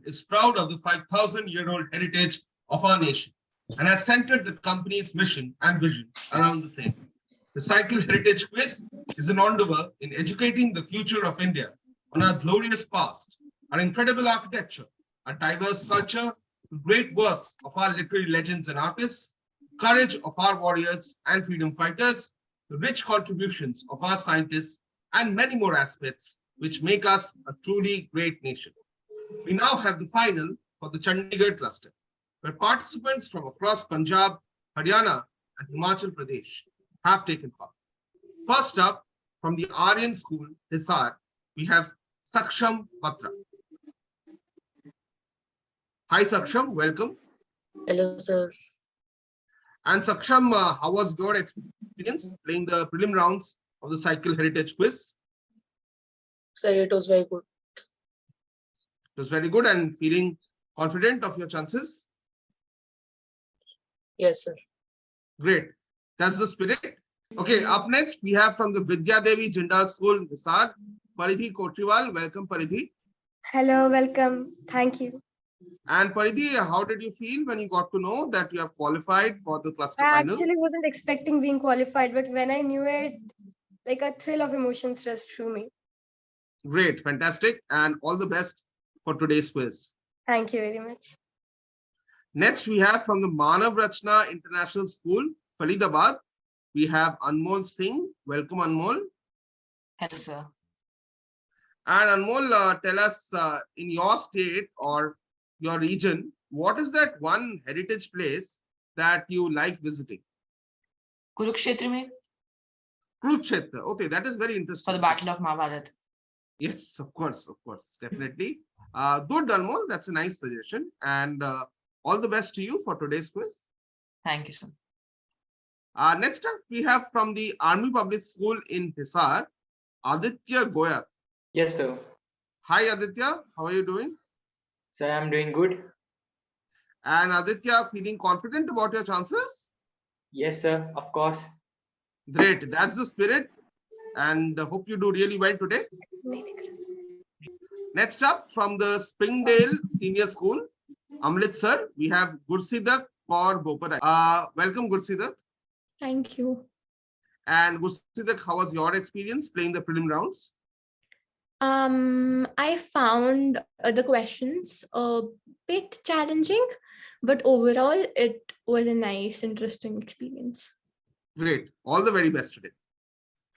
is proud of the 5,000-year-old heritage of our nation and has centered the company's mission and vision around the same. The Cycle Heritage Quiz is an endeavor in educating the future of India on our glorious past, our incredible architecture, our diverse culture, the great works of our literary legends and artists, courage of our warriors and freedom fighters, the rich contributions of our scientists, and many more aspects which make us a truly great nation. We now have the final for the Chandigarh cluster, where participants from across Punjab, Haryana, and Himachal Pradesh have taken part. First up, from the Aryan School, Hisar, we have Saksham Patra. Hi Saksham, welcome. Hello, sir. And Saksham, how was your experience playing the prelim rounds of the Cycle Heritage Quiz? Sir, it was very good. It was very good and feeling confident of your chances? Yes, sir. Great. That's the spirit. Okay, up next, we have from the Vidya Devi Jindal School, Hisar, Paridhi Kotriwal. Welcome, Paridhi. Hello, welcome. Thank you. And Paridhi, how did you feel when you got to know that you have qualified for the cluster I final? actually wasn't expecting being qualified, but when I knew it, like a thrill of emotions rushed through me. Great, fantastic, and all the best for today's quiz. Thank you very much. Next, we have from the Manav Rachna International School, Faridabad, we have Anmol Singh. Welcome, Anmol. Hello, sir. And Anmol, tell us in your state or your region, what is that one heritage place that you like visiting? Kurukshetra mein? Kurukshetra. Okay, that is very interesting. For the Battle of Mahabharat. Yes, of course, definitely. Good, Anmol. That's a nice suggestion. And all the best to you for today's quiz. Thank you, sir. Next up, we have from the Army Public School in Hisar, Aditya Goya. Yes, sir. Hi, Aditya. How are you doing? Sir, I'm doing good. And Aditya, feeling confident about your chances? Yes, sir. Of course. Great. That's the spirit. And hope you do really well today. Next up, from the Springdale Senior School, Amritsar, we have Gursidak Kaur Boparai. Welcome, Gursidak. Thank you. And Gursidak, how was your experience playing the prelim rounds? I found the questions a bit challenging, but overall it was a nice, interesting experience. Great. All the very best today.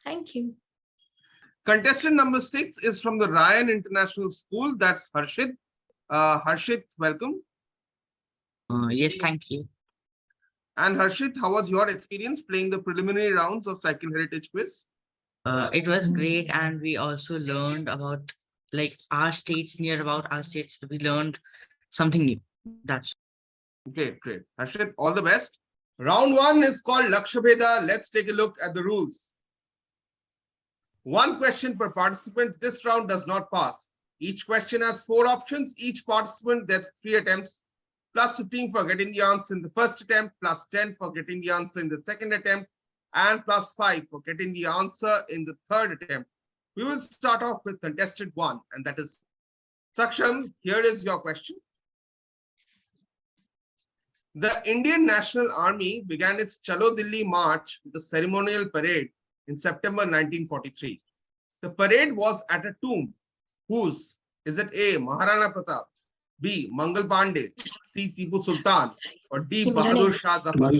Thank you. Contestant number 6 is from the Ryan International School. That's Harshit. Harshit, welcome. Yes, thank you. And Harshit, how was your experience playing the preliminary rounds of Cycle Heritage Quiz? It was great, and we also learned about like our states, near about our states. We learned something new. That's great. Harshit, all the best. Round 1 is called Lakshabheda. Let's take a look at the rules. 1 question per participant. This round does not pass. Each question has 4 options. Each participant gets 3 attempts, plus 15 for getting the answer in the first attempt, plus 10 for getting the answer in the second attempt, and plus 5 for getting the answer in the third attempt. We will start off with contestant 1, and that is Saksham. Here is your question. The Indian National Army began its Chalo Dilli March with a ceremonial parade in September 1943. The parade was at a tomb whose, is it A, Maharana Pratap, B, Mangal Pandey, C, Tipu Sultan, or D, Bahadur Shah Zafar?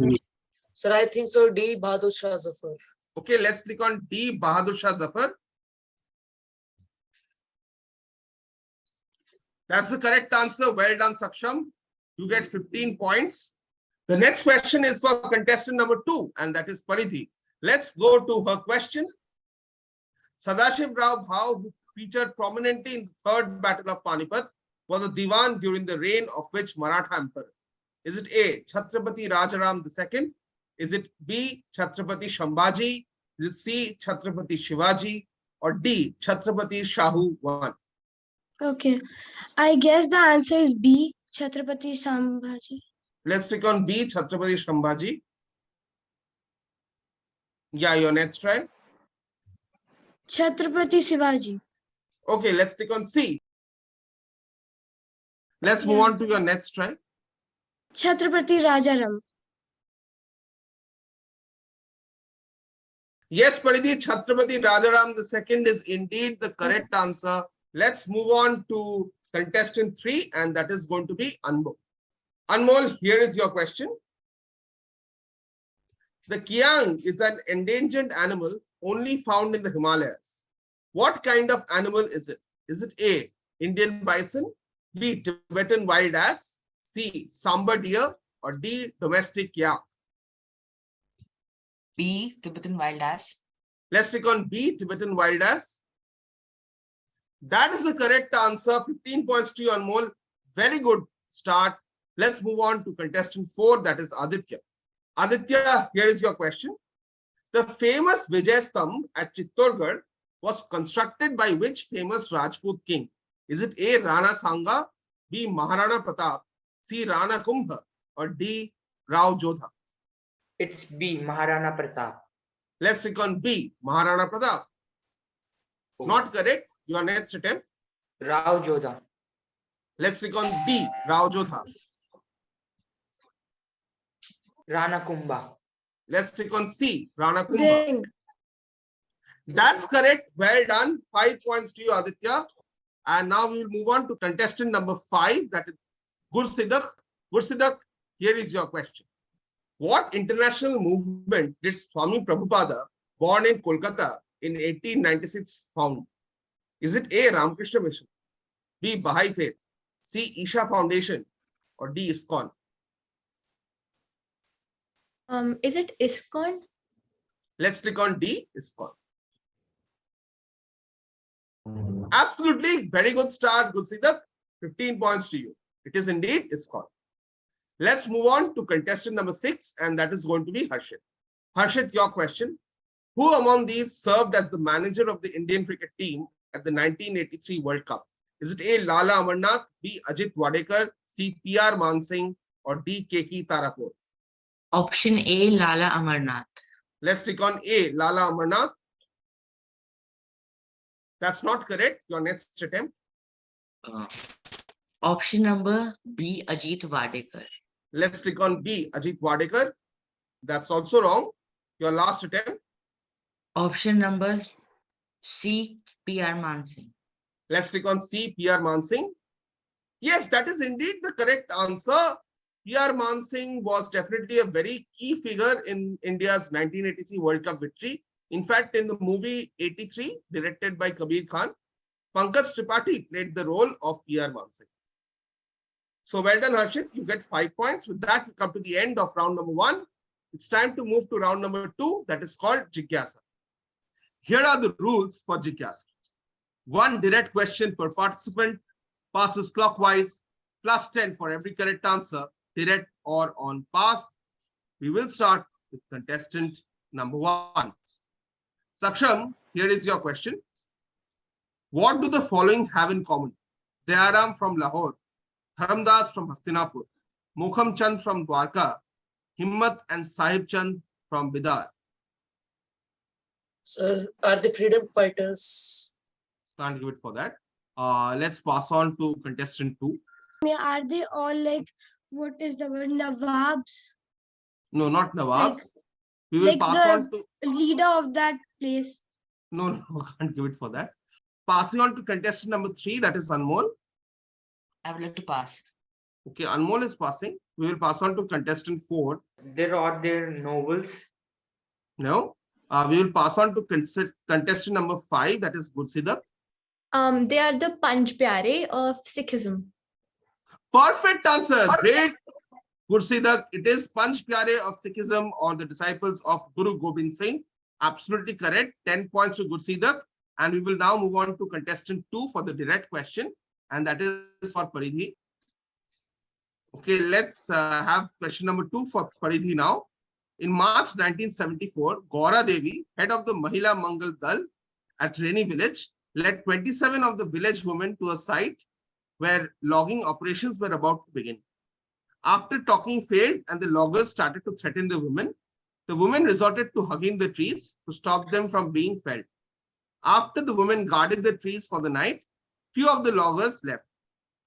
Sir, I think so. D, Bahadur Shah Zafar. Okay, let's click on D, Bahadur Shah Zafar. That's the correct answer. Well done, Saksham. You get 15 points. The next question is for contestant number 2, and that is Paridhi. Let's go to her question. Sadashiv Rao Bhau, who featured prominently in the Third Battle of Panipat, was a Diwan during the reign of which Maratha emperor? Is it A, Chhatrapati Rajaram II? Is it B, Chhatrapati Shambhaji? Is it C, Chhatrapati Shivaji? Or D, Chhatrapati Shahu I? Okay. I guess the answer is B, Chhatrapati Sambhaji. Let's click on B, Chhatrapati Shambhaji. Yeah, your next try. Chhatrapati Shivaji. Okay, let's click on C. Let's move Yeah. on to your next try. Chhatrapati Rajaram. Yes, Paridhi, Chhatrapati Rajaram II is indeed the correct answer. Let's move on to contestant 3, and that is going to be Anmol. Anmol, here is your question. The Kiang is an endangered animal only found in the Himalayas. What kind of animal is it? Is it A, Indian bison, B, Tibetan wild ass, C, sambar deer, or D, domestic yak? B, Tibetan wild ass. Let's click on B, Tibetan wild ass. That is the correct answer. 15 points to you, Anmol. Very good start. Let's move on to contestant 4, that is Aditya. Aditya, here is your question. The famous Vijay Stambh at Chittorgarh was constructed by which famous Rajput king? Is it A, Rana Sanga, B, Maharana Pratap, C, Rana Kumbha, or D, Rao Jodha? It's B, Maharana Pratap. Let's click on B, Maharana Pratap. Not correct. Your next attempt. Rao Jodha. Let's click on D, Rao Jodha. Rana Kumbha. Let's click on C, Rana Kumbha. Ding. That's correct. Well done. 5 points to you, Aditya. And now we will move on to contestant number 5, that is Gursidak. Gursidak, here is your question. What international movement did Swami Prabhupada, born in Kolkata in 1896, found? Is it A, Ramakrishna Mission, B, Baha'i Faith, C, Isha Foundation, or D, ISKCON? Is it ISKCON? Let's click on D, ISKCON. Absolutely, very good start, Gursidak. 15 points to you. It is indeed ISKCON. Let's move on to contestant number 6, and that is going to be Harshit. Harshit, your question. Who among these served as the manager of the Indian cricket team at the 1983 World Cup? Is it A, Lala Amarnath, B, Ajit Wadekar, C, P.R. Mansingh, or D, K.K. Tarapur? Option A, Lala Amarnath. Let's click on A, Lala Amarnath. That's not correct. Your next attempt. Option number B, Ajit Wadekar. Let's click on B, Ajit Wadekar. That's also wrong. Your last attempt. Option number C, P.R. Mansingh. Let's click on C, P.R. Mansingh. Yes, that is indeed the correct answer. P.R. Mansingh was definitely a very key figure in India's 1983 World Cup victory. In fact, in the movie 83, directed by Kabir Khan, Pankaj Tripathi played the role of P.R. Mansingh. So well done, Harshit. You get 5 points. With that, we come to the end of round number 1. It's time to move to round number 2, that is called Jigyasa. Here are the rules for Jigyasa. 1 direct question per participant, passes clockwise, plus 10 for every correct answer, direct or on pass. We will start with contestant number 1. Saksham, here is your question. What do the following have in common? Dayaram from Lahore, Dharamdas from Hastinapur, Mokham Chand from Dwarka, Himmat and Sahib Chand from Bidar. Sir, are the freedom fighters? Can't give it for that. Let's pass on to contestant 2. Are they all like, what is the word, Nawabs? No, not Nawabs. Like- We will like pass the- on to... Leader of that place. No, can't give it for that. Passing on to contestant number 3, that is Anmol. I would like to pass. Okay, Anmol is passing. We will pass on to contestant 4. There are their novels. No. We will pass on to contestant number 5, that is Gursidak. They are the Panch Pyare of Sikhism. Perfect answer. Great. Gursidak, it is Panch Pyare of Sikhism, or the disciples of Guru Gobind Singh. Absolutely correct. 10 points to Gursidak. And we will now move on to contestant 2 for the direct question. And that is for Paridhi. Okay, let's have question number 2 for Paridhi now. In March 1974, Gaura Devi, head of the Mahila Mangal Dal at Reni village, led 27 of the village women to a site where logging operations were about to begin. After talking failed and the loggers started to threaten the women resorted to hugging the trees to stop them from being felled. After the women guarded the trees for the night, few of the loggers left.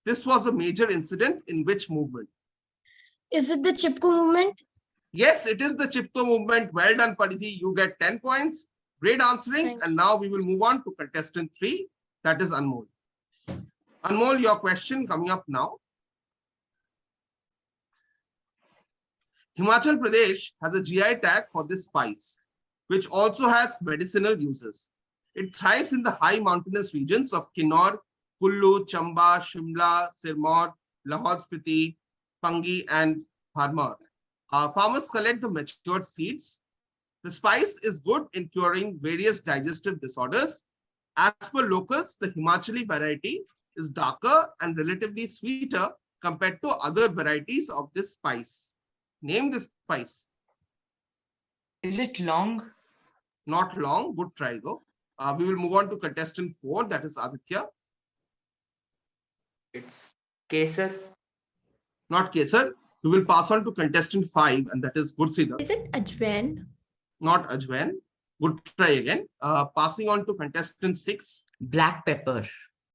This was a major incident in which movement? Is it the Chipko movement? Yes, it is the Chipko movement. Well done, Parithi. You get 10 points. Great answering. Thank And now we will move on to contestant 3. That is Anmol. Anmol, your question coming up now. Himachal Pradesh has a GI tag for this spice, which also has medicinal uses. It thrives in the high mountainous regions of Kinnaur, Kullu, Chamba, Shimla, Sirmaur, Lahore Spiti, Pangi, and Bharmar. Farmers collect the matured seeds. The spice is good in curing various digestive disorders. As per locals, the Himachali variety is darker and relatively sweeter compared to other varieties of this spice. Name this spice. Is it long? Not long. Good try though. We will move on to contestant 4. That is Aditya. It's Kesar. Not Kesar. We will pass on to contestant 5, and that is Gursidhar. Is it Ajwain? Not Ajwain. Good try again. Passing on to contestant 6. Black pepper.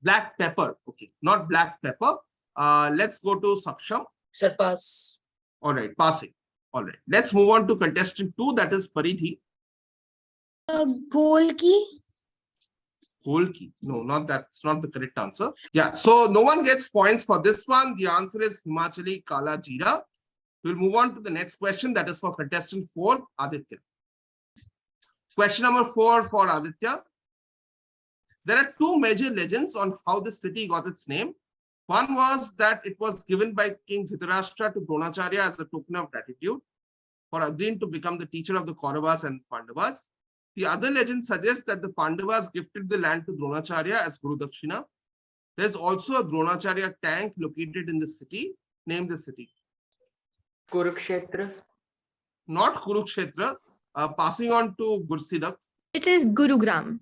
Black pepper. Okay, not black pepper. Let's go to Saksham. Sir, pass. All right, passing. All right. Let's move on to contestant 2. That is Paridhi. Golki. Golki. No, not that. It's not the correct answer. Yeah. So no one gets points for this one. The answer is Himachali Kala Jeera. We'll move on to the next question. That is for contestant 4, Aditya. Question number 4 for Aditya. There are 2 major legends on how this city got its name. One was that it was given by King Dhritarashtra to Dronacharya as a token of gratitude for agreeing to become the teacher of the Kauravas and Pandavas. The other legend suggests that the Pandavas gifted the land to Dronacharya as Guru Dakshina. There's also a Dronacharya tank located in the city. Name the city. Kurukshetra. Not Kurukshetra. Passing on to Gursidhar. It is Gurugram.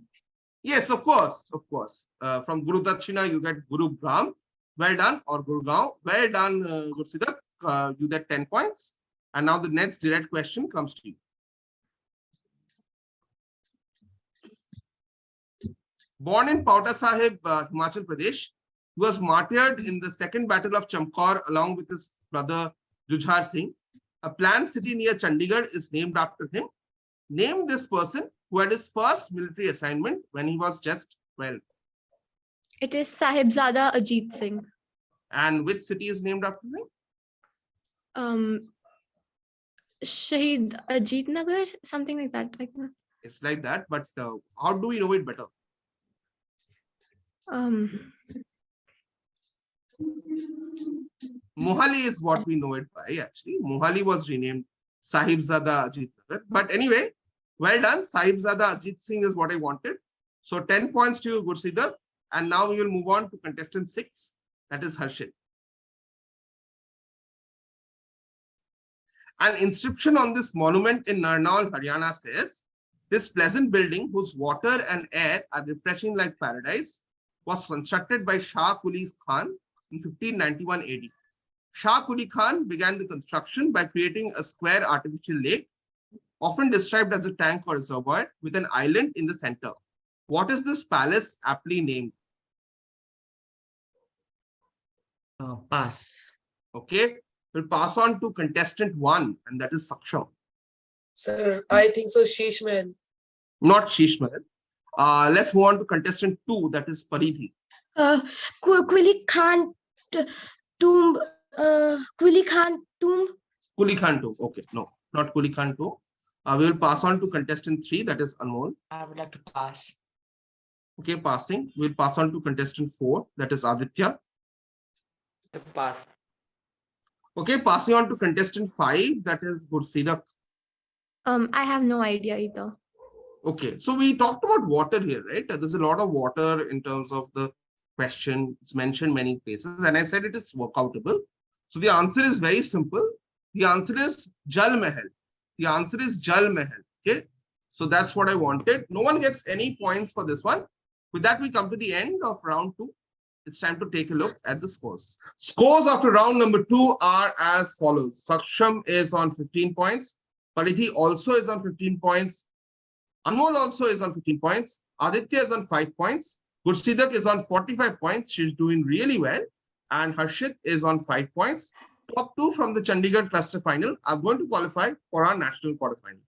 Yes, of course, of course. From Guru Dakshina, you get Gurugram. Well done, or Gurgaon. Well done, Gursidhar. You get 10 points. And now the next direct question comes to you. Born in Pauta Sahib, Himachal Pradesh, he was martyred in the Second Battle of Chamkaur along with his brother Jujhar Singh. A planned city near Chandigarh is named after him. Name this person who had his first military assignment when he was just 12. It is Sahibzada Ajit Singh. And which city is named after him? Shahid Ajit Nagar, something like that. It's like that, but how do we know it better? Mohali is what we know it by, actually. Mohali was renamed Sahibzada Ajit Nagar. But anyway, well done. Sahibzada Ajit Singh is what I wanted. So 10 points to you, Gursidhar. And now we will move on to contestant 6. That is Harshit. An inscription on this monument in Narnaul, Haryana says, this pleasant building whose water and air are refreshing like paradise was constructed by Shah Quli Khan in 1591 AD. Shah Quli Khan began the construction by creating a square artificial lake, often described as a tank or reservoir, with an island in the center. What is this palace aptly named? Pass. Okay, we'll pass on to contestant 1, and that is Saksham. Sir, I think so. Sheesh man. Not Sheesh Mahal. Let's move on to contestant 2, that is Paridhi. Quli Khan tomb. Quli Khan tomb. Quli Khan tomb. Okay, no, not Quli Khan tomb. We will pass on to contestant 3, that is Anmol. I would like to pass. Okay, passing. We'll pass on to contestant 4, that is Aditya. The pass. Okay, passing on to contestant 5, that is Gursidhar. I have no idea either. Okay, so we talked about water here, right? There's a lot of water in terms of the question. It's mentioned many places, and I said it is workoutable. So the answer is very simple. The answer is Jal Mahal. The answer is Jal Mahal. Okay, so that's what I wanted. No one gets any points for this one. With that, we come to the end of round 2. It's time to take a look at the scores. Scores after round number 2 are as follows. Saksham is on 15 points. Paridhi also is on 15 points. Anmol also is on 15 points. Aditya is on 5 points. Gursidhar is on 45 points. She's doing really well. and Harshit is on 5 points. Top two from the Chandigarh Cluster Final are going to qualify for our national quarterfinal.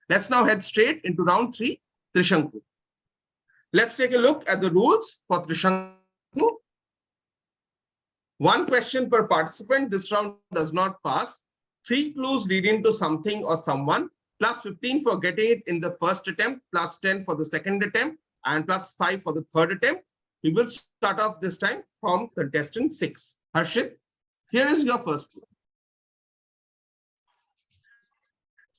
Let's now head straight into round 3, Trishanku. Let's take a look at the rules for Trishanku. One question per participant. This round does not pass. 3 clues leading to something or someone, plus 15 for getting it in the first attempt, plus 10 for the second attempt, and plus 5 for the third attempt. We will start off this time from contestant 6. Harshit, here is your first clue.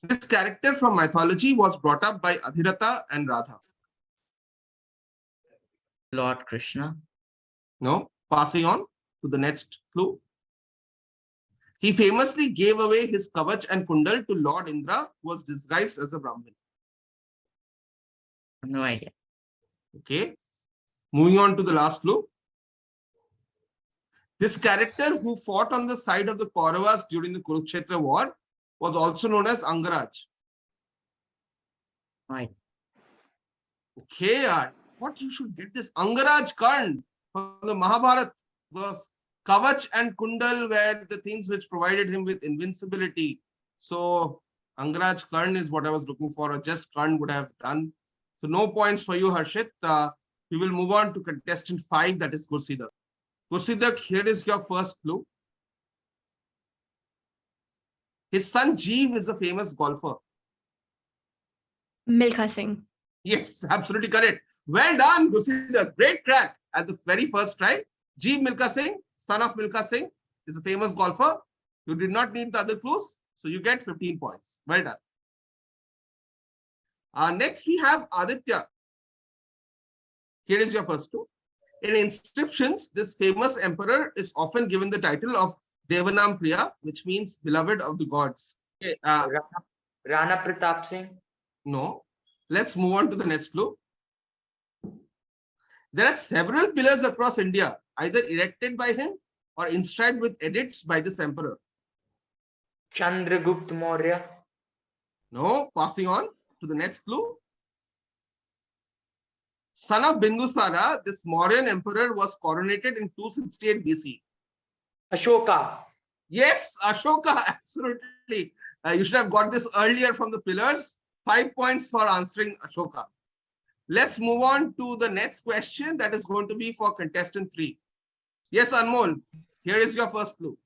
This character from mythology was brought up by Adhirata and Radha. Lord Krishna. No, passing on to the next clue. He famously gave away his kavach and kundal to Lord Indra, who was disguised as a Brahmin. No idea. Okay. Moving on to the last clue. This character who fought on the side of the Kauravas during the Kurukshetra war was also known as Angaraj. Right. Okay, I thought you should get this. Angaraj Karn from the Mahabharata was Kavach and Kundal were the things which provided him with invincibility. So Angaraj Karn is what I was looking for, or just Karn would have done. So no points for you, Harshit. We will move on to contestant 5, that is Gursidak. Gursidak, here is your first clue. His son Jeev is a famous golfer. Milkha Singh. Yes, absolutely correct. Well done, Gursidak. Great crack at the very first try. Jeev Milkha Singh, son of Milkha Singh, is a famous golfer. You did not need the other clues, so you get 15 points. Well done. Next, we have Aditya. Here is your first clue. In inscriptions, this famous emperor is often given the title of Devanam Priya, which means beloved of the gods. Okay, Rana Pratap Singh. no. Let's move on to the next clue. There are several pillars across India, either erected by him or inscribed with edits by this emperor. Chandragupta Maurya. No, passing on to the next clue. Son of Bindusara, this Mauryan emperor was coronated in 268 BC. Ashoka. Yes, Ashoka, absolutely. You should have got this earlier from the pillars. 5 points for answering Ashoka. Let's move on to the next question that is going to be for contestant 3. Yes, Anmol, here is your first clue.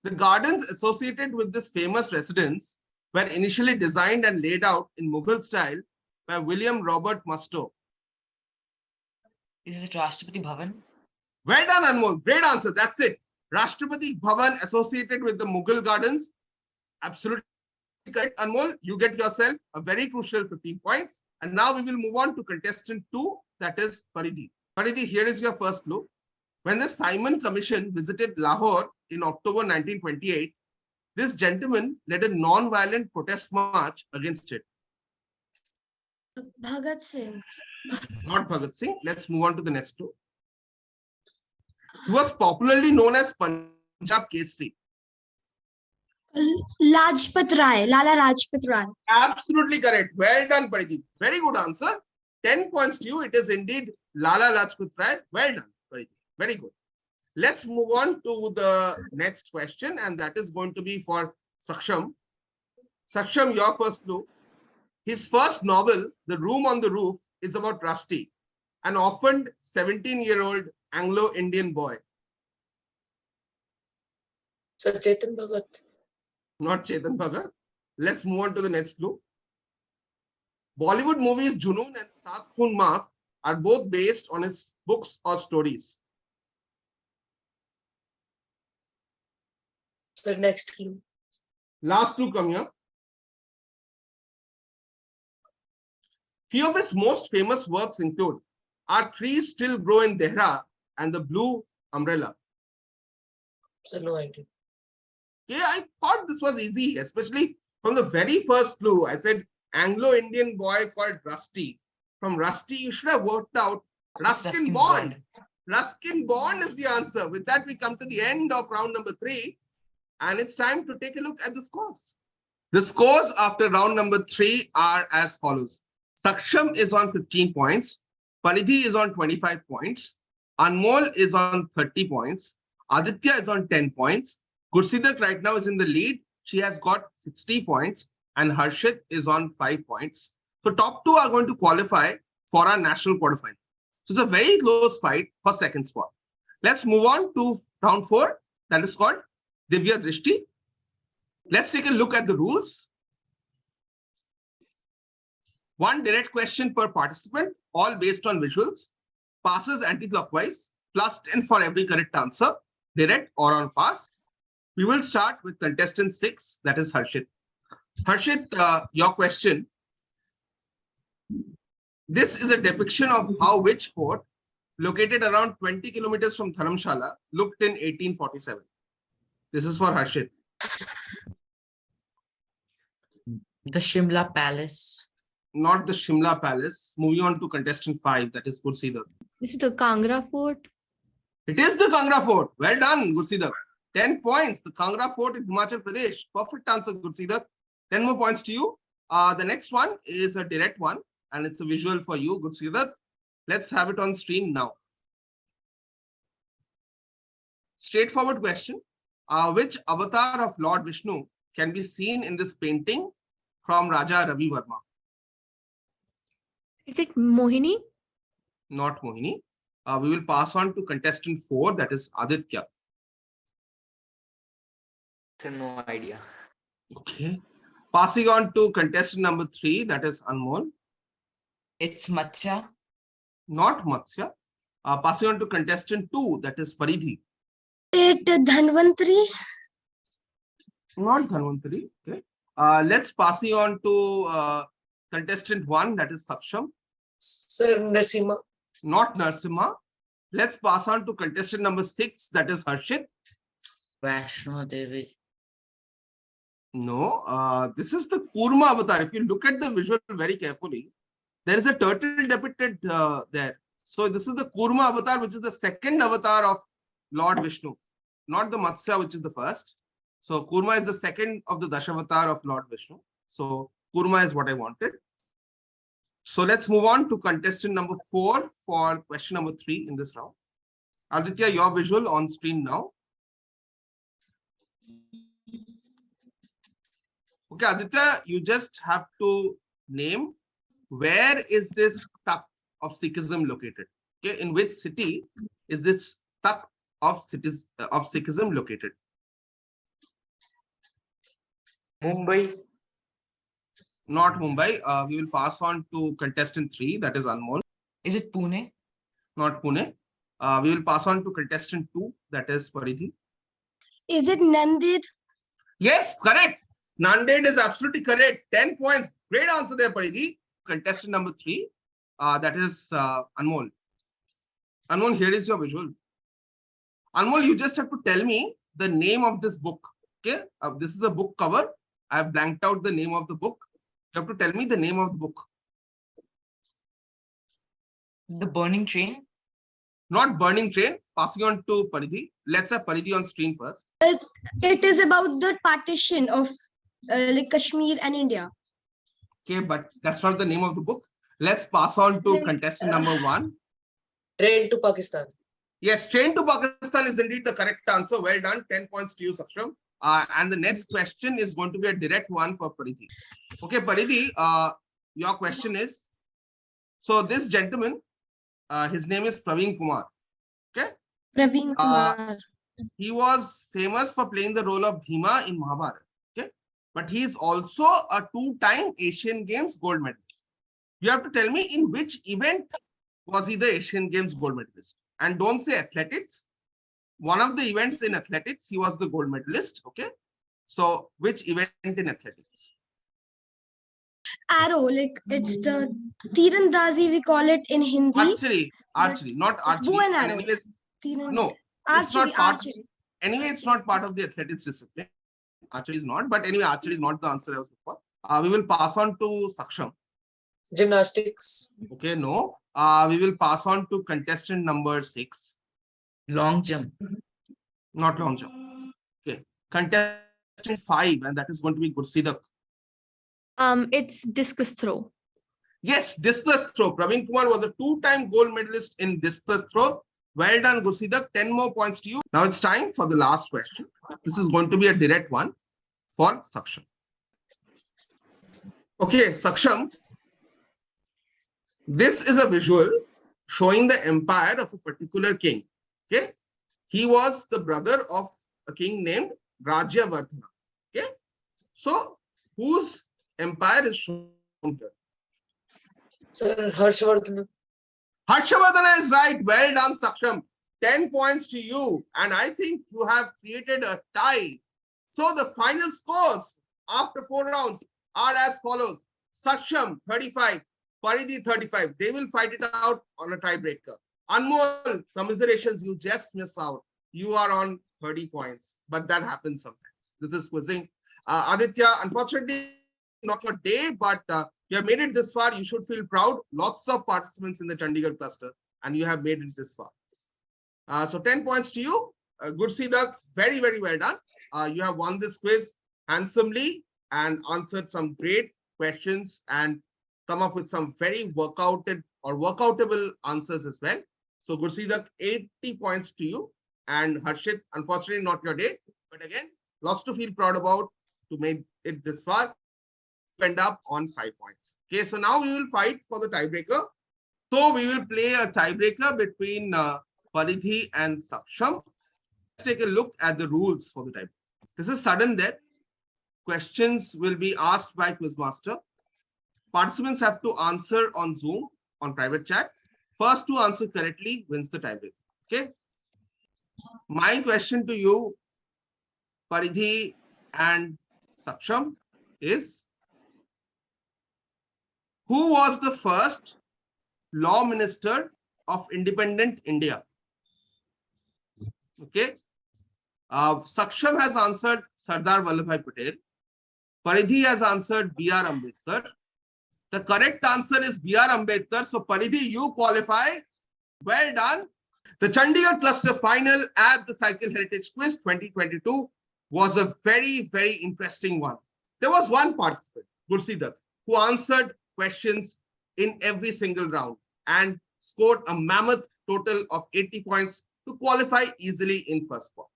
The gardens associated with this famous residence were initially designed and laid out in Mughal style by William Robert Mustoe. Is it Rashtrapati Bhavan? Well done, Anmol. Great answer. That's it. Rashtrapati Bhavan associated with the Mughal gardens. Absolutely correct, Anmol. You get yourself a very crucial 15 points. And now we will move on to contestant 2, that is Paridhi. Paridhi, here is your first clue. When the Simon Commission visited Lahore in October 1928, this gentleman led a non-violent protest march against it. Bhagat Singh. Not Bhagat Singh. Let's move on to the next clue. He was popularly known as Punjab Kesari. Lajpat Rai. Lala Rajpat Rai. Absolutely correct. Well done, Paridhi. Very good answer. 10 points to you. It is indeed Lala Rajput Rai. Well done, Paridhi. Very good. Let's move on to the next question, and that is going to be for Saksham. Saksham, your first clue. His first novel, The Room on the Roof, is about Rusty, an orphaned 17-year-old Anglo-Indian boy. Sir Chetan Bhagat. Not Chetan Bhagat. Let's move on to the next clue. Bollywood movies Junoon and Saath Khoon Maaf are both based on his books or stories. Sir, next clue. Last clue, come here. Few of his most famous works include Our Trees Still Grow in Dehra and The Blue Umbrella. Sir, no idea. Yeah, I thought this was easy, especially from the very first clue. I said Anglo-Indian boy called Rusty. From Rusty, you should have worked out Ruskin Bond. Ruskin Bond is the answer. With that, we come to the end of round number 3. And it's time to take a look at the scores. The scores after round number 3 are as follows. Saksham is on 15 points. Paridhi is on 25 points. Anmol is on 30 points. Aditya is on 10 points. Gursidak right now is in the lead. She has got 60 points. And Harshit is on 5 points. So top two are going to qualify for our national quarterfinal. So it's a very close fight for second spot. Let's move on to round 4. That is called Divya Drishti. Let's take a look at the rules. One direct question per participant, all based on visuals. Passes anti-clockwise, plus 10 for every correct answer, direct or on pass. We will start with contestant 6, that is Harshit. Harshit, your question. This is a depiction of how which fort, located around 20 kilometers from Dharamshala, looked in 1847. This is for Harshit. The Shimla Palace. Not the Shimla Palace. Moving on to contestant 5, that is Gursidak. This is the Kangra Fort. It is the Kangra Fort. Well done, Gursidak. 10 points. The Kangra Fort in Himachal Pradesh. Perfect answer, Gursidak. 10 more points to you. The next one is a direct one, and it's a visual for you, Gursidak. Let's have it on screen now. Straightforward question. Which avatar of Lord Vishnu can be seen in this painting from Raja Ravi Verma? Is it Mohini? Not Mohini. We will pass on to contestant 4, that is Aditya. No idea. Okay. Passing on to contestant number 3, that is Anmol. It's Matsya. Not Matsya. Passing on to contestant 2, that is Paridhi. It Dhanvantari. Not Dhanvantari. Okay. Let's passing on to contestant 1, that is Saksham. Sir, Nasima. Not Narsimha. Let's pass on to contestant number 6, that is Harshit. Vaishno Devi. No, this is the Kurma avatar. If you look at the visual very carefully, there is a turtle depicted there. So this is the Kurma avatar, which is the second avatar of Lord Vishnu, not the Matsya, which is the first. So Kurma is the second of the Dashavatar of Lord Vishnu. So Kurma is what I wanted. So let's move on to contestant number 4 for question number 3 in this round. Aditya, your visual on screen now. Okay, Aditya, you just have to name where is this Takht of Sikhism located. Okay, in which city is this Takht of Sikhism located? Mumbai. Not Mumbai. We will pass on to contestant 3, that is Anmol. Is it Pune? Not Pune. We will pass on to contestant 2, that is Paridhi. Is it Nanded? Yes, correct. Nanded is absolutely correct. 10 points. Great answer there, Paridhi. Contestant number 3, that is Anmol. Anmol, here is your visual. Anmol, you just have to tell me the name of this book. Okay, this is a book cover. I have blanked out the name of the book. You have to tell me the name of the book. The Burning Train? Not Burning Train. Passing on to Paridhi. Let's have Paridhi on screen first. It is about the partition of like Kashmir and India. Okay, but that's not the name of the book. Let's pass on to contestant number 1. Train to Pakistan. Yes, Train to Pakistan is indeed the correct answer. Well done. 10 points to you, Saksham. And the next question is going to be a direct one for Paridhi. Okay, Paridhi, your question is, so this gentleman, his name is Praveen Kumar. Okay. Praveen Kumar. He was famous for playing the role of Bhima in Mahabharata. Okay. But he is also a 2-time Asian Games gold medalist. You have to tell me in which event was he the Asian Games gold medalist. And don't say athletics. One of the events in athletics, he was the gold medalist. Okay. So which event in athletics? Arrow, like it's the Tirandazi, we call it in Hindi. Archery, not archery. Bow and arrow. Anyways, Tiran- no, it's Archery, not part. archery. Anyway, it's not part of the athletics discipline. Archery is not, but anyway, archery is not the answer I was looking for. We will pass on to Saksham. Gymnastics. Okay, no. We will pass on to contestant number 6. Long jump. Not long jump. Okay. Contestant 5, and that is going to be Gursidak. It's discus throw. Yes, discus throw. Praveen Kumar was a 2-time gold medalist in discus throw. Well done, Gursidak. 10 more points to you. Now it's time for the last question. This is going to be a direct one for Saksham. Okay, Saksham. This is a visual showing the empire of a particular king. Okay, he was the brother of a king named Rajyavardhana. Okay, so whose empire is shown here? Sir, Harshvardhana. Harshavardhana is right. Well done, Saksham. 10 points to you. And I think you have created a tie. So the final scores after 4 rounds are as follows. Saksham 35, Paridhi 35. They will fight it out on a tiebreaker. Anmol, commiserations, you just miss out. You are on 30 points, but that happens sometimes. This is quizzing. Aditya, unfortunately, not your day, but you have made it this far. You should feel proud. Lots of participants in the Chandigarh cluster, and you have made it this far. So 10 points to you. Gursidak, very, very well done. You have won this quiz handsomely and answered some great questions and come up with some very workoutable answers as well. So Gursidak, 80 points to you. And Harshit, unfortunately, not your day. But again, lots to feel proud about to make it this far. End up on 5 points. Okay, so now we will fight for the tiebreaker. So we will play a tiebreaker between Paridhi and Saksham. Let's take a look at the rules for the tiebreaker. This is sudden death. Questions will be asked by Quizmaster. Participants have to answer on Zoom, on private chat. First to answer correctly wins the tiebreaker. Okay. My question to you, Paridhi and Saksham, is who was the first law minister of independent India? Okay. Saksham has answered Sardar Vallabhbhai Patel. Paridhi has answered B.R. Ambedkar. The correct answer is B.R. Ambedkar. So Paridhi, you qualify. Well done. The Chandigarh Cluster Final at the Cycle Heritage Quiz 2022 was a very, very interesting one. There was one participant, Gursidak, who answered questions in every single round and scored a mammoth total of 80 points to qualify easily in first spot.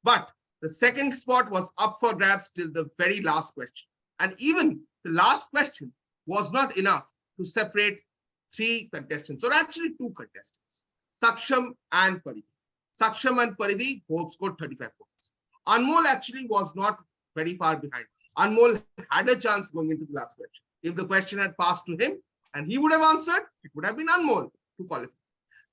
But the second spot was up for grabs till the very last question. And even the last question was not enough to separate 3 contestants, or actually 2 contestants, Saksham and Paridhi. Saksham and Paridhi both scored 35 points. Anmol actually was not very far behind. Anmol had a chance going into the last question. If the question had passed to him and he would have answered, it would have been Anmol to qualify.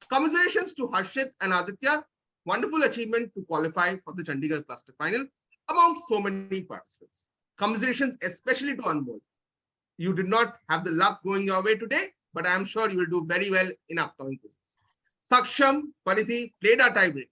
Commiserations to Harshit and Aditya. Wonderful achievement to qualify for the Chandigarh Cluster Final among so many participants. Commiserations especially to Anmol. You did not have the luck going your way today, but I am sure you will do very well in upcoming quizzes. Saksham, Paridhi played our tiebreaker.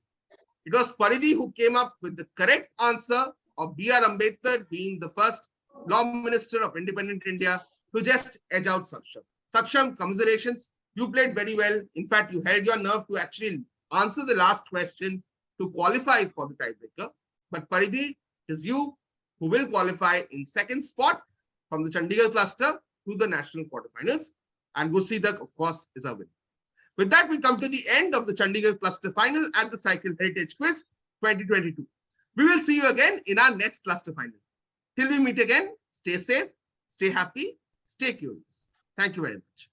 It was Paridhi who came up with the correct answer of B.R. Ambedkar being the first Law Minister of Independent India to just edge out Saksham. Saksham, commiserations. You played very well. In fact, you held your nerve to actually answer the last question to qualify for the tiebreaker. But Paridhi, it is you who will qualify in second spot from the Chandigarh cluster to the national quarterfinals. And Gursidak, of course, is our winner. With that, we come to the end of the Chandigarh Cluster Final at the Cycle Heritage Quiz 2022. We will see you again in our next Cluster Final. Till we meet again, stay safe, stay happy, stay curious. Thank you very much.